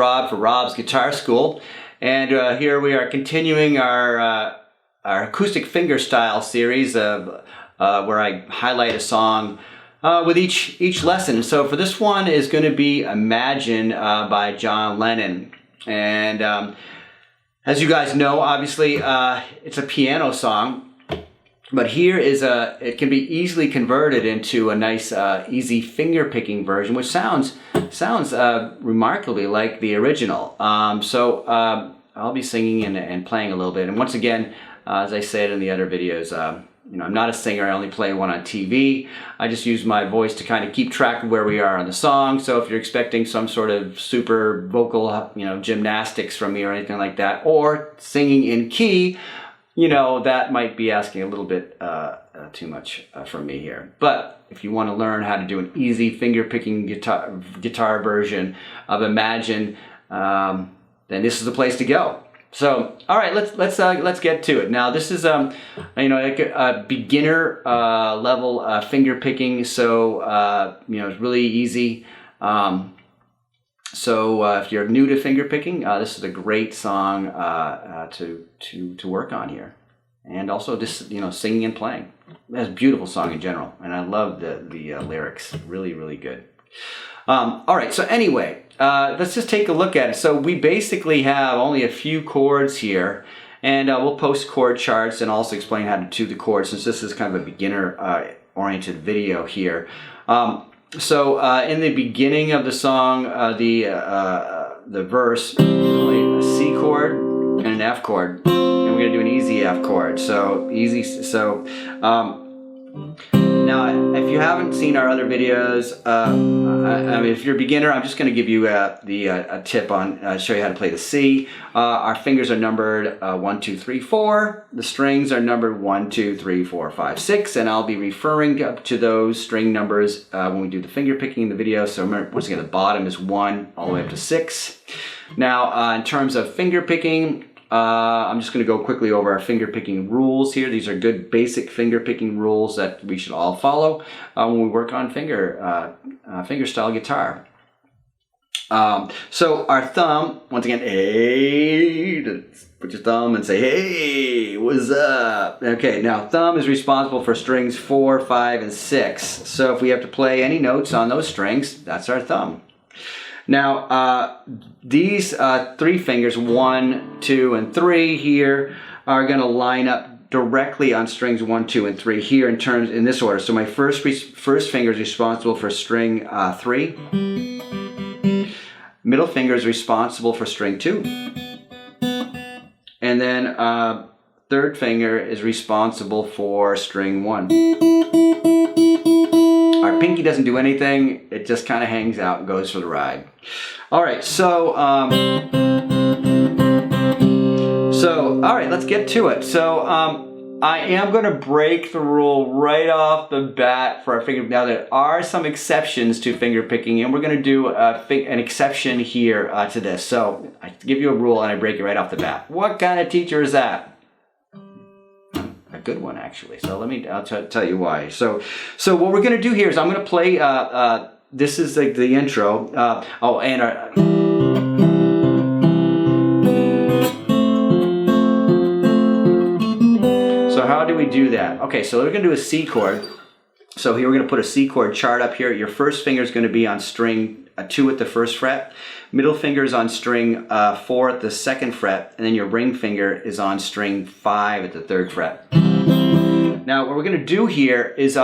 Rob for Rob's Guitar School, and here we are continuing our acoustic fingerstyle series of where I highlight a song with each lesson. So for this one is going to be Imagine by John Lennon, and as you guys know, obviously it's a piano song. But here is it can be easily converted into a nice, easy finger-picking version, which sounds remarkably like the original. So I'll be singing and playing a little bit. And once again, as I said in the other videos, you know, I'm not a singer. I only play one on TV. I just use my voice to kind of keep track of where we are on the song. So if you're expecting some sort of super vocal, you know, gymnastics from me or anything like that, or singing in key, you know, that might be asking a little bit too much from me here. But if you want to learn how to do an easy finger-picking guitar version of Imagine, then this is the place to go. So, all right, let's get to it. Now, this is you know, like a beginner level finger picking, so you know, it's really easy. So if you're new to finger picking, this is a great song to work on here, and also just, you know, singing and playing. It's a beautiful song in general, and I love the lyrics. Really good. All right. So anyway, let's just take a look at it. So we basically have only a few chords here, and we'll post chord charts and also explain how to do the chords, since this is kind of a beginner oriented video here. So in the beginning of the song, the verse, a C chord and an F chord, and we're gonna do an easy F chord. So easy. So now, if you haven't seen our other videos, I mean, if you're a beginner, I'm just going to give you a tip on show you how to play the C. Our fingers are numbered 1, 2, 3, 4. The strings are numbered 1, 2, 3, 4, 5, 6, and I'll be referring to those string numbers when we do the finger picking in the video. So remember, once again, the bottom is 1 all the way up to 6. Now, in terms of finger picking, I'm just going to go quickly over our finger picking rules here. These are good basic finger picking rules that we should all follow when we work on fingerstyle guitar. So our thumb, once again, hey, put your thumb and say, hey, what's up? Okay, now thumb is responsible for strings 4, 5, and 6. So if we have to play any notes on those strings, that's our thumb. Now, these 3 fingers, 1, 2, and 3 here, are going to line up directly on strings 1, 2, and 3 here in this order. So my first finger is responsible for string 3. Middle finger is responsible for string 2. And then third finger is responsible for string 1. Our pinky doesn't do anything. It just kind of hangs out and goes for the ride. All right, so all right, let's get to it. So I am going to break the rule right off the bat for our finger. Now, there are some exceptions to finger picking, and we're going to do an exception here to this. So I give you a rule and I break it right off the bat. What kind of teacher is that? A good one, actually. So I'll tell you why. So what we're going to do here is I'm going to play, this is like the intro. So how do we do that? Okay, so we're going to do a C chord. So here we're going to put a C chord chart up here. Your first finger is going to be on string 2 at the 1st fret. Middle finger is on string 4 at the 2nd fret. And then your ring finger is on string 5 at the 3rd fret. Now what we're going to do here is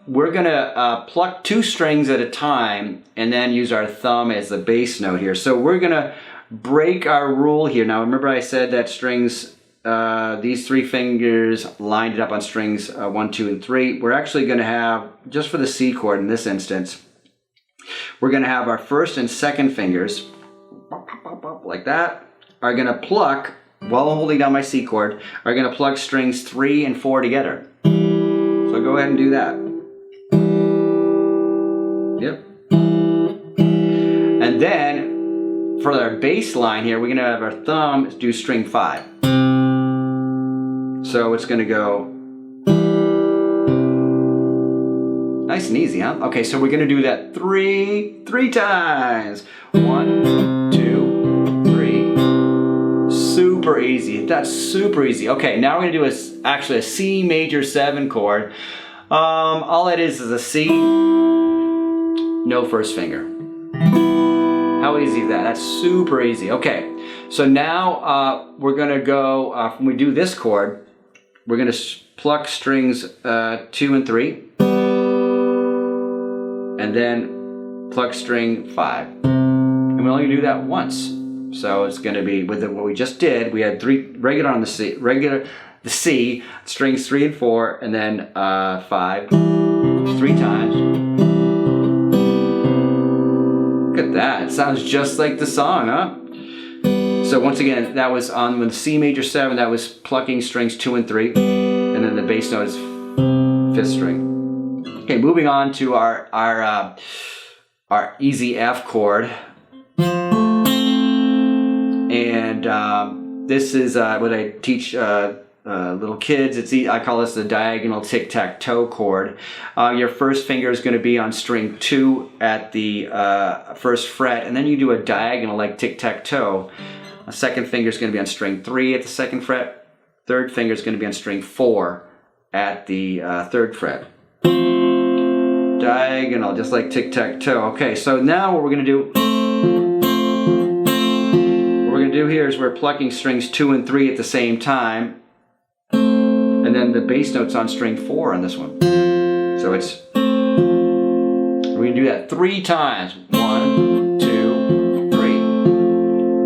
we're going to pluck 2 strings at a time and then use our thumb as the bass note here. So we're going to break our rule here. Now remember I said that strings, these 3 fingers lined it up on strings 1, 2, and 3. We're actually going to have, just for the C chord in this instance, we're going to have our 1st and 2nd fingers, like that, are going to pluck, while holding down my C chord, are going to pluck strings 3 and 4 together. So go ahead and do that. Yep. And then, for our bass line here, we're going to have our thumb do string 5. So it's going to go nice and easy, huh? Okay, so we're going to do that three times. 1, 2, easy. That's super easy. Okay, now we're gonna do actually a C major 7 chord. All it is a C, no first finger. How easy is that? That's super easy. Okay, so now we're gonna go, when we do this chord, we're gonna pluck strings 2 and 3, and then pluck string 5. And we only do that once. So it's gonna be, with what we just did, we had 3 regular on the C, strings 3 and 4, and then 5, 3 times. Look at that, it sounds just like the song, huh? So once again, that was on the C major 7, that was plucking strings 2 and 3, and then the bass note is 5th string. Okay, moving on to our easy F chord. And this is what I teach little kids. I call this the diagonal tic-tac-toe chord. Your first finger is going to be on string 2 at the 1st fret, and then you do a diagonal like tic-tac-toe. A second finger is going to be on string 3 at the 2nd fret. Third finger is going to be on string 4 at the 3rd fret. Diagonal, just like tic-tac-toe. Okay, so now what we're going to do, here is we're plucking strings 2 and 3 at the same time, and then the bass note's on string 4 on this one. So we're gonna do that 3 times. 1, 2, 3.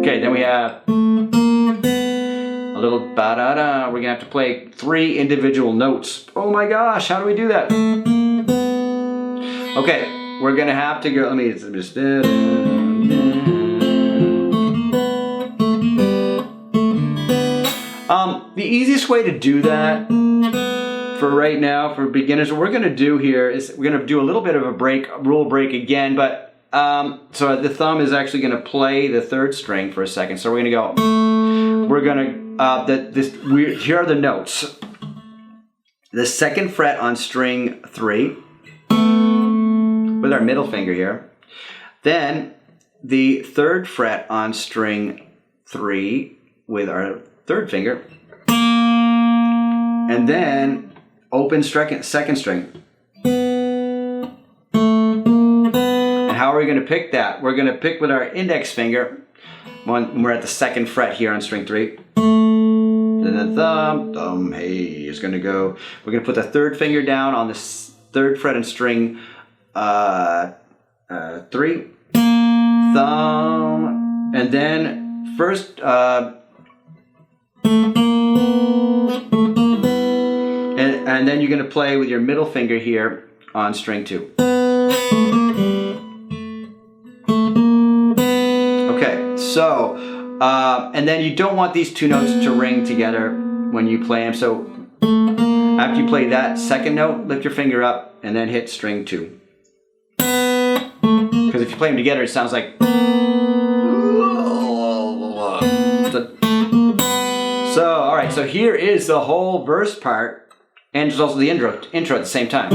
Okay, then we have a little ba-da-da. We're gonna have to play 3 individual notes. Oh my gosh, how do we do that? Okay, we're gonna have to go, let me just, the easiest way to do that for right now, for beginners, what we're going to do here is we're going to do a little bit of a rule break again, but so the thumb is actually going to play the 3rd string for a second. So we're going to go, here are the notes. The 2nd fret on string 3 with our middle finger here. Then the 3rd fret on string 3 with our 3rd finger. And then open 2nd string. And how are we going to pick that? We're going to pick with our index finger when we're at the 2nd fret here on string 3. Then the thumb, hey, is going to go. We're going to put the 3rd finger down on the 3rd fret on string 3. Thumb, and then first, and then you're going to play with your middle finger here on string 2. Okay, so, and then you don't want these 2 notes to ring together when you play them. So after you play that 2nd note, lift your finger up and then hit string 2. Because if you play them together, it sounds like. So, all right, so here is the whole verse part. And there's also the intro at the same time.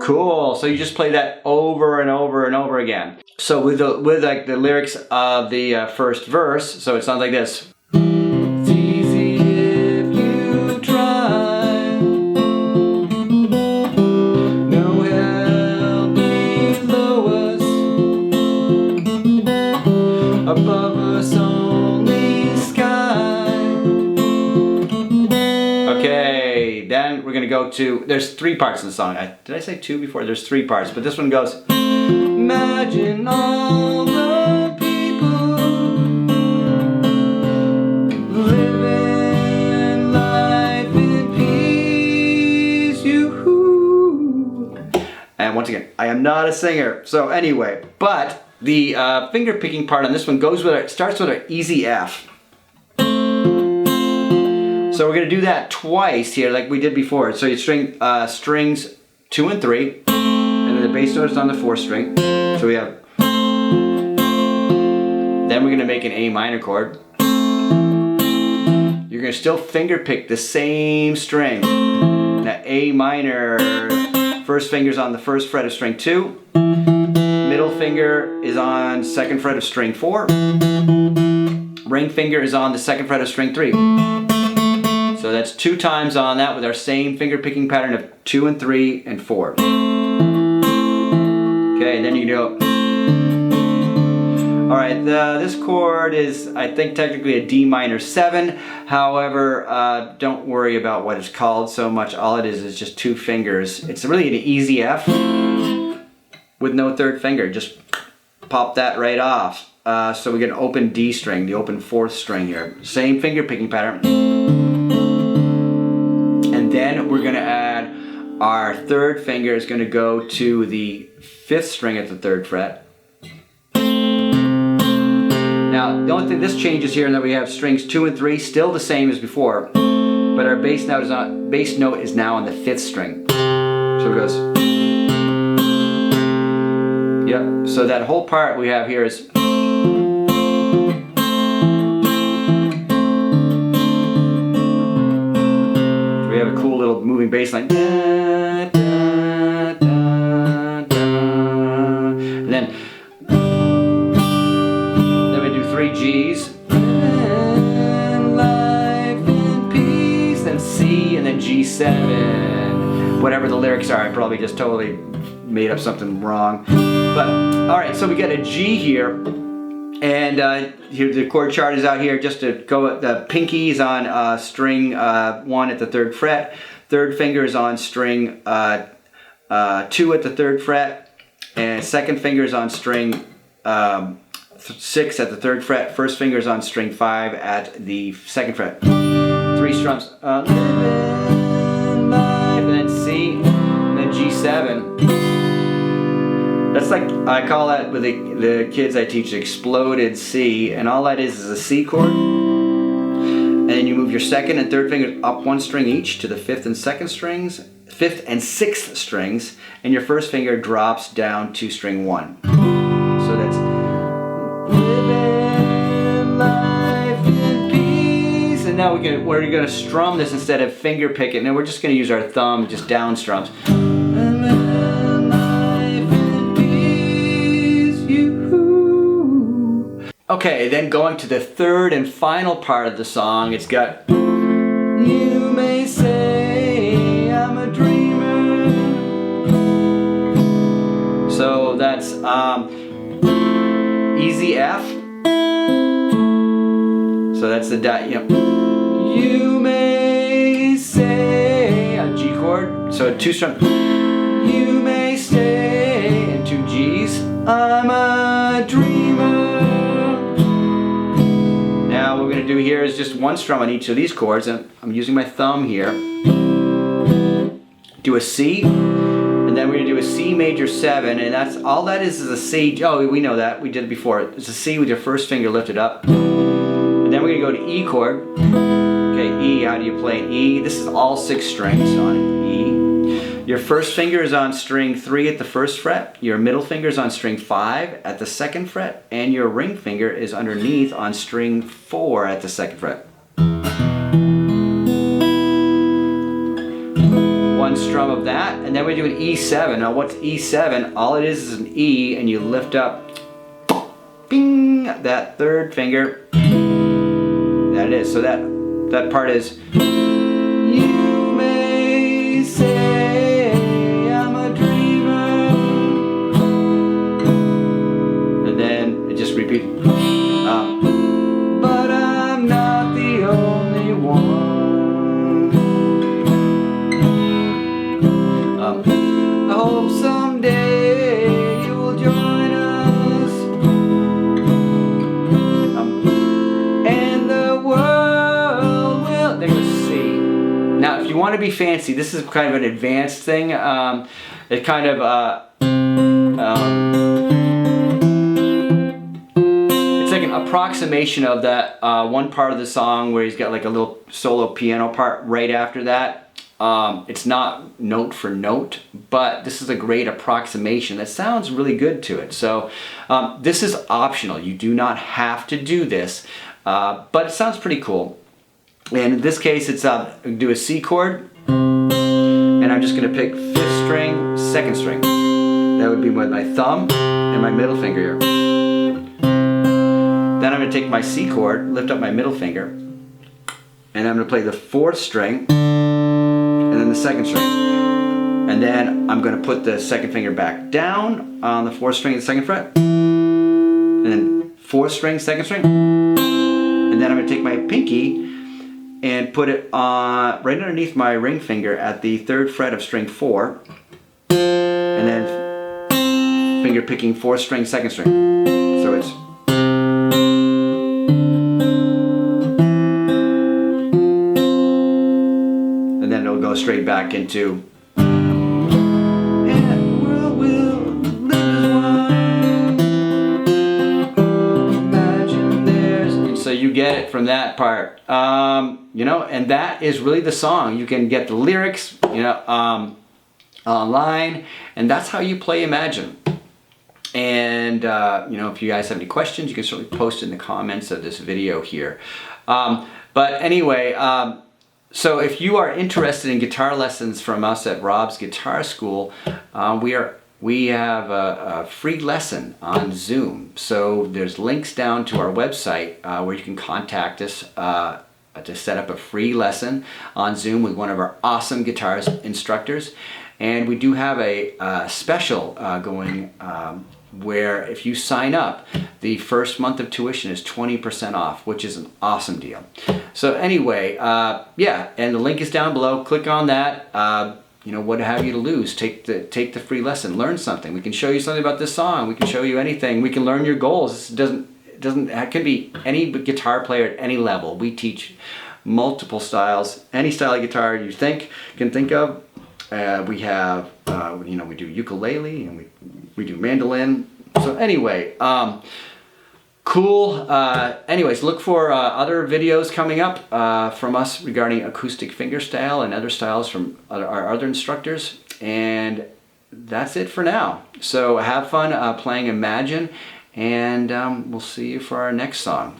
Cool. So you just play that over and over and over again. So with like the lyrics of the first verse, so it sounds like this. It's easy if you try. No hell below us. Above us only sky. Okay, then we're gonna go to, there's 3 parts in the song. Did I say 2 before? There's 3 parts, but this one goes, imagine all the people living life in peace, and once again, I am not a singer, so anyway, but the finger picking part on this one starts with our easy F. So we're going to do that twice here like we did before. So you string strings 2 and 3, and then the bass note is on the 4th string. So we have, then we're going to make an A minor chord. You're going to still finger pick the same string. Now A minor, first finger's on the 1st fret of string 2. middle finger is on 2nd fret of string 4. Ring finger is on the 2nd fret of string 3. So that's 2 times on that with our same finger picking pattern of 2 and 3 and 4. Okay, then you go. Alright, this chord is, I think, technically a D minor 7. However, don't worry about what it's called so much. All it is just 2 fingers. It's really an easy F with no 3rd finger. Just pop that right off. So we get an open D string, the open 4th string here. Same finger picking pattern. And then we're going to add our 3rd finger is going to go to the 5th string at the 3rd fret. Now, the only thing this changes here, and that we have strings 2 and 3 still the same as before, but our bass note is now on the 5th string. So it goes. Yep. So that whole part we have here is. So we have a cool little moving bass line. And then. 3 G's, and life and peace, then C, and then G7. Whatever the lyrics are, I probably just totally made up something wrong. But alright, so we get a G here, and here the chord chart is out here just to go at the pinkies on string 1 at the 3rd fret, 3rd finger is on string 2 at the 3rd fret, and 2nd finger is on string 6 at the 3rd fret, 1st finger is on string 5 at the 2nd fret. 3 strums. Living life, and then C, and then G7. That's like, I call that with the kids I teach, exploded C, and all that is a C chord. And then you move your 2nd and 3rd fingers up 1 string each to the 5th and 2nd strings, 5th and 6th strings, and your 1st finger drops down to string 1. So that's living life in peace. And now we're going to strum this instead of finger pick it. Now we're just going to use our thumb, just down strums. Living life in peace, you. Okay, then going to the 3rd and final part of the song, it's got. You may say I'm a dreamer. So that's easy F. So that's the dot. Yep. You may say a G chord. So 2 strum. You may stay and 2 G's. I'm a dreamer. Now what we're going to do here is just 1 strum on each of these chords, and I'm using my thumb here. Do a C. And then we're going to do a C major 7, and that's all that is a C. Oh, we know that. We did it before. It's a C with your 1st finger lifted up. And then we're going to go to E chord. Okay, E, how do you play an E? This is all 6 strings on E. Your 1st finger is on string 3 at the 1st fret. Your middle finger is on string 5 at the 2nd fret. And your ring finger is underneath on string 4 at the 2nd fret. 1 strum of that, and then we do an E7. Now what's E7? All it is an E, and you lift up, bing, that 3rd finger. That it is. So that part is. You may say I'm a dreamer, and then it just repeats. But I'm not the only one. I hope someday you will join us, and the world will. There goes C. Now, if you want to be fancy, this is kind of an advanced thing. It kind of it's like an approximation of that one part of the song where he's got like a little solo piano part right after that. It's not note for note, but this is a great approximation that sounds really good to it. So this is optional. You do not have to do this, but it sounds pretty cool. And in this case, it's do a C chord, and I'm just going to pick 5th string, 2nd string. That would be with my thumb and my middle finger here. Then I'm going to take my C chord, lift up my middle finger, and I'm going to play the 4th string and then the 2nd string. And then I'm going to put the 2nd finger back down on the 4th string and the 2nd fret. And then 4th string, 2nd string. And then I'm going to take my pinky and put it on right underneath my ring finger at the 3rd fret of string 4. And then finger picking 4th string, 2nd string. So it's... And then it'll go straight back into... So you get it from that part, you know, and that is really the song. You can get the lyrics, you know, online, and that's how you play Imagine. And, you know, if you guys have any questions, you can certainly post in the comments of this video here. But anyway, so if you are interested in guitar lessons from us at Rob's Guitar School, we have a free lesson on Zoom. So there's links down to our website where you can contact us to set up a free lesson on Zoom with one of our awesome guitar instructors. And we do have a special going where if you sign up, the first month of tuition is 20% off, which is an awesome deal. So anyway, yeah, and the link is down below. Click on that. You know, what have you to lose? Take the free lesson. Learn something. We can show you something about this song. We can show you anything. We can learn your goals. It can be any guitar player at any level. We teach multiple styles, any style of guitar you can think of. We have, you know, we do ukulele and we do mandolin. So anyway, cool. Anyways, look for other videos coming up from us regarding acoustic fingerstyle and other styles from our other instructors. And that's it for now. So have fun playing Imagine, and we'll see you for our next song.